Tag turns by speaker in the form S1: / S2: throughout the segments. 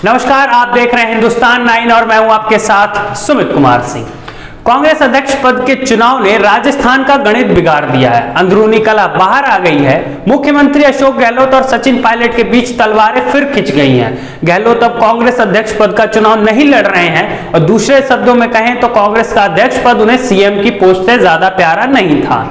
S1: नमस्कार, आप देख रहे हैं हिंदुस्तान 9 और मैं हूं आपके साथ सुमित कुमार सिंह। कांग्रेस अध्यक्ष पद के चुनाव ने राजस्थान का गणित बिगाड़ दिया है। अंदरूनी कला बाहर आ गई है। मुख्यमंत्री अशोक गहलोत और सचिन पायलट के बीच तलवारें फिर खिंच गई हैं। गहलोत अब कांग्रेस अध्यक्ष पद का चुनाव नहीं लड़ रहे हैं और दूसरे शब्दों में कहें तो कांग्रेस का अध्यक्ष पद उन्हें सीएम की पोस्ट से ज्यादा प्यारा नहीं था।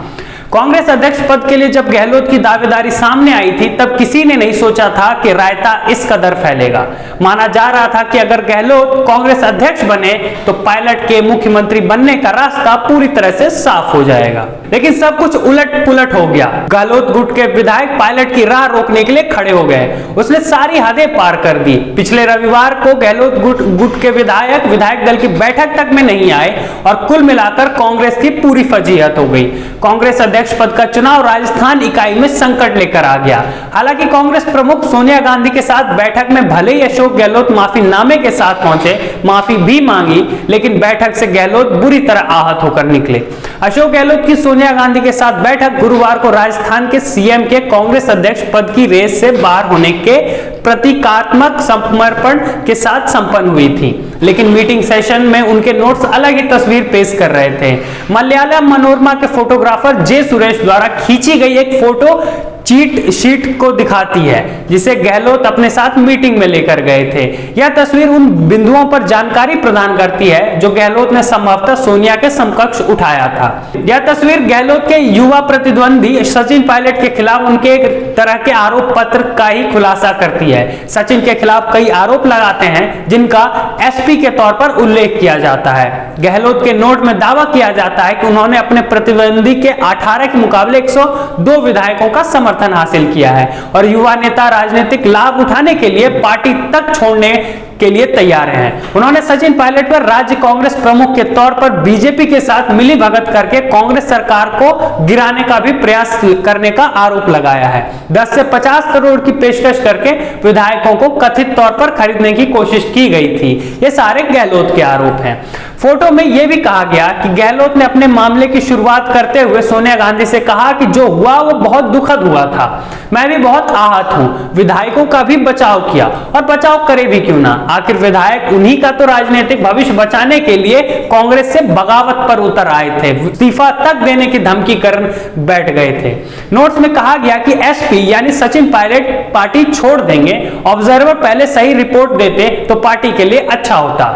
S1: कांग्रेस अध्यक्ष पद के लिए जब गहलोत की दावेदारी सामने आई थी तब किसी ने नहीं सोचा था कि रायता इस कदर फैलेगा। माना जा रहा था कि अगर गहलोत कांग्रेस अध्यक्ष बने तो पायलट के मुख्यमंत्री बनने का रास्ता पूरी तरह से साफ हो जाएगा, लेकिन सब कुछ उलट पुलट हो गया। गहलोत गुट के विधायक पायलट की राह रोकने के लिए खड़े हो गए। उसने सारी हदें पार कर दी। पिछले रविवार को गहलोत गुट के विधायक दल की बैठक तक में नहीं आए और कुल मिलाकर कांग्रेस की पूरी फजीहत हो गई। कांग्रेस अध्यक्ष पद का चुनाव राजस्थान इकाई में संकट लेकर आ गया। हालांकि कांग्रेस प्रमुख सोनिया गांधी के साथ बैठक में भले ही अशोक गहलोत माफीनामे के साथ पहुंचे, माफी भी मांगी, लेकिन बैठक से गहलोत बुरी तरह आहत होकर निकले। अशोक गहलोत की सोनिया गांधी के साथ बैठक गुरुवार को राजस्थान के सीएम के कांग्रेस अध्यक्ष पद की रेस से बाहर होने के प्रतीकात्मक समर्पण के साथ संपन्न हुई थी, लेकिन मीटिंग सेशन में उनके नोट्स अलग ही तस्वीर पेश कर रहे थे। मलयालम मनोरमा के फोटोग्राफर जे सुरेश द्वारा खींची गई एक फोटो चीट शीट को दिखाती है जिसे गहलोत अपने साथ मीटिंग में लेकर गए थे। यह तस्वीर उन बिंदुओं पर जानकारी प्रदान करती है जो गहलोत ने संभवतः सोनिया के समकक्ष उठाया था। यह तस्वीर गहलोत के युवा प्रतिद्वंदी सचिन पायलट के खिलाफ उनके एक तरह के आरोप पत्र का ही खुलासा करती है। सचिन के खिलाफ कई आरोप लगाते हैं जिनका एसपी के तौर पर उल्लेख किया जाता है। गहलोत के नोट में दावा किया जाता है कि उन्होंने अपने प्रतिद्वंदी के 18 के मुकाबले 102 विधायकों का समर्थन हासिल किया है और युवा नेता राजनीतिक लाभ उठाने के लिए पार्टी तक छोड़ने के लिए तैयार हैं। उन्होंने सचिन पायलट पर राज्य कांग्रेस प्रमुख के तौर पर बीजेपी के साथ मिली भगत करके कांग्रेस सरकार को गिराने का भी प्रयास करने का आरोप लगाया है। 10 से 50 करोड़ की पेशकश करके विधायकों को कथित तौर पर खरीदने की कोशिश की गई थी। ये सारे गहलोत के आरोप हैं। फोटो में यह भी कहा गया कि गहलोत ने अपने मामले की शुरुआत करते हुए सोनिया गांधी से कहा कि जो हुआ वो बहुत दुखद हुआ था, मैं भी बहुत आहत हूं। विधायकों का भी बचाव किया और बचाव करे भी क्यों ना, आखिर विधायक उन्हीं का तो राजनीतिक भविष्य बचाने के लिए कांग्रेस से बगावत पर उतर आए थे, इस्तीफा तक देने की धमकी कर बैठ गए थे। नोट्स में कहा गया कि एसपी यानी सचिन पायलट पार्टी छोड़ देंगे। ऑब्जर्वर पहले सही रिपोर्ट देते तो पार्टी के लिए अच्छा होता।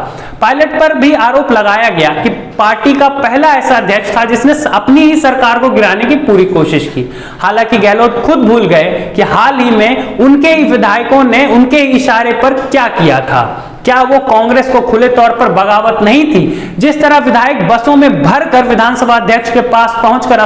S1: पायलट पर भी आरोप लगाया गया कि पार्टी का पहला ऐसा अध्यक्ष था जिसने अपनी ही सरकार को गिराने की पूरी कोशिश की। हालांकि गहलोत खुद भूल गए कि हाल ही में उनके ही विधायकों ने उनके इशारे पर क्या किया था। क्या वो कांग्रेस को खुले तौर पर बगावत नहीं थी? जिस तरह विधायक बसों में भरकर विधानसभा अध्यक्ष के पास पहुंचकर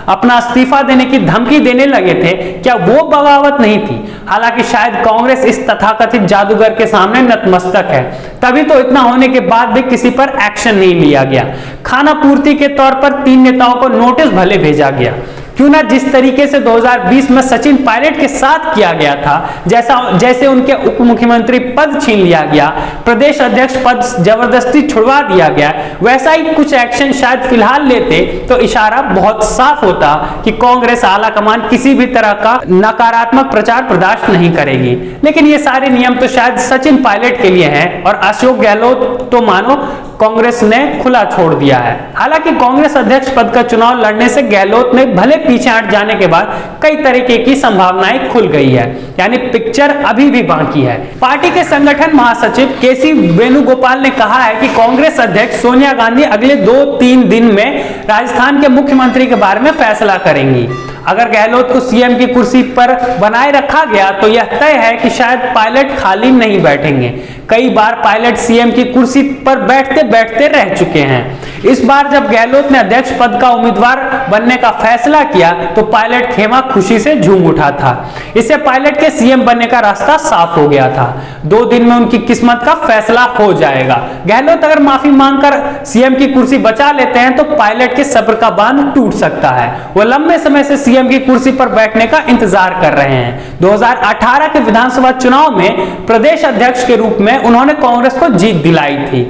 S1: अपना इस्तीफा देने की धमकी देने लगे थे, क्या वो बगावत नहीं थी? हालांकि शायद कांग्रेस इस तथाकथित जादूगर के सामने नतमस्तक है, तभी तो इतना होने के बाद भी किसी पर एक्शन नहीं लिया गया। खाना पूर्ति के तौर पर 3 नेताओं को नोटिस भले भेजा गया, क्यों ना जिस तरीके से 2020 में सचिन पायलट के साथ किया गया था, जैसे उनके उप मुख्यमंत्री पद छीन लिया गया, प्रदेश अध्यक्ष पद जबरदस्ती छुड़वा दिया गया, वैसा ही कुछ एक्शन शायद फिलहाल लेते तो इशारा बहुत साफ होता कि कांग्रेस आलाकमान किसी भी तरह का नकारात्मक प्रचार बर्दाश्त नहीं करेगी। लेकिन ये सारे नियम तो शायद सचिन पायलट के लिए हैं और अशोक गहलोत तो मानो कांग्रेस ने खुला छोड़ दिया है। हालांकि कांग्रेस अध्यक्ष पद का चुनाव लड़ने से गहलोत ने भले पीछे हट जाने के बाद कई तरीके की संभावनाएं खुल गई है, यानी पिक्चर अभी भी बाकी है। पार्टी के संगठन महासचिव केसी वेणुगोपाल ने कहा है कि कांग्रेस अध्यक्ष सोनिया गांधी अगले 2-3 दिन में राजस्थान के मुख्यमंत्री के बारे में फैसला करेंगी। अगर गहलोत को सीएम की कुर्सी पर बनाए रखा गया तो यह तय है कि शायद पायलट खाली नहीं बैठेंगे। कई बार पायलट सीएम की कुर्सी पर बैठते बैठते रह चुके हैं। इस बार जब गहलोत ने अध्यक्ष पद का उम्मीदवार बनने का फैसला किया तो पायलट खेमा खुशी से झूम उठा था। इससे पायलट के सीएम बनने का रास्ता साफ हो गया था। 2 दिन में उनकी किस्मत का फैसला हो जाएगा। गहलोत अगर माफी मांगकर सीएम की कुर्सी बचा लेते हैं तो पायलट के सब्र का बांध टूट सकता है। वो लंबे समय से सीएम की कुर्सी पर बैठने का इंतजार कर रहे हैं। 2018 के विधानसभा चुनाव में प्रदेश अध्यक्ष के रूप में उन्होंने कांग्रेस को जीत दिलाई थी।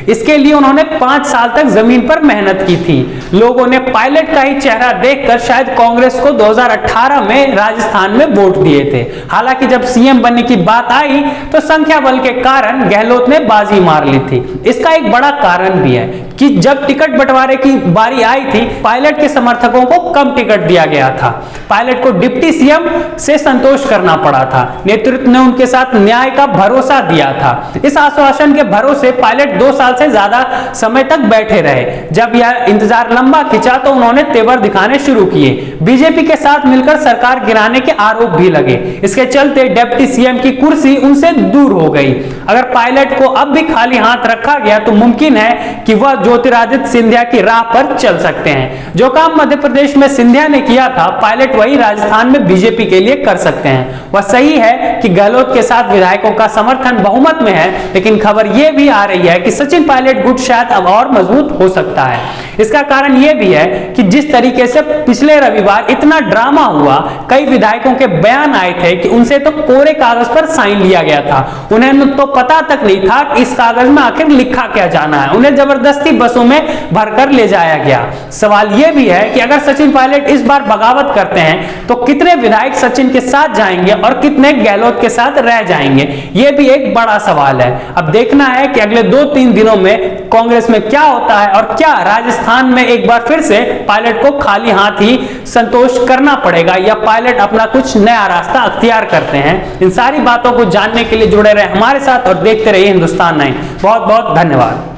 S1: इसके लिए उन्होंने 5 साल तक जमीन पर मेहनत की थी। लोगों ने पायलट का ही चेहरा देखकर शायद कांग्रेस को 2018 में राजस्थान में वोट दिए थे। हालांकि जब सीएम बनने की बात आई तो संख्या बल के कारण गहलोत ने बाजी मार ली थी। इसका एक बड़ा कारण भी है कि जब टिकट बंटवारे की बारी आई थी, पायलट के समर्थकों को कम टिकट दिया गया था। पायलट को डिप्टी सीएम से संतोष करना पड़ा था। नेतृत्व ने उनके साथ न्याय का भरोसा दिया था। इस आश्वासन के भरोसे पायलट 2 साल से ज्यादा समय तक बैठे रहे। जब यह इंतजार लंबा खिंचा तो उन्होंने तेवर दिखाने शुरू किए। बीजेपी के साथ मिलकर सरकार गिराने के आरोप भी लगे। इसके चलते डिप्टी सीएम की कुर्सी उनसे दूर हो गई। अगर पायलट को अब भी खाली हाथ रखा गया तो मुमकिन है कि वह ज्योतिरादित्य सिंधिया की राह पर चल सकते हैं। जो काम मध्य प्रदेश में सिंधिया ने किया था, पायलट वही राजस्थान में बीजेपी के लिए कर सकते हैं। वह सही है कि गहलोत के साथ विधायकों का समर्थन बहुमत में है, लेकिन खबर यह भी आ रही है कि सचिन पायलट गुट शायद अब और मजबूत हो सकता है। इसका कारण यह भी है कि जिस तरीके से पिछले रविवार इतना ड्रामा हुआ, कई विधायकों के बयान आए थे कि उनसे तो कोरे कागज पर साइन लिया गया था। उन्हें तो पता तक नहीं था कि इस कागज में आखिर लिखा क्या जाना है। उन्हें जबरदस्ती बसों में भरकर ले जाया गया। सवाल यह भी है कि अगर सचिन पायलट इस बार बगावत करते हैं तो कितने विधायक सचिन के साथ जाएंगे और कितने गहलोत के साथ रह जाएंगे, यह भी एक बड़ा सवाल है। अब देखना है कि अगले 2-3 दिनों में कांग्रेस में क्या होता है और क्या राजस्थान में एक बार फिर से पायलट को खाली हाथ ही संतोष करना पड़ेगा या पायलट अपना कुछ नया रास्ता अख्तियार करते हैं। इन सारी बातों को जानने के लिए जुड़े रहे हमारे साथ और देखते रहिए हिंदुस्तान 9। बहुत बहुत धन्यवाद।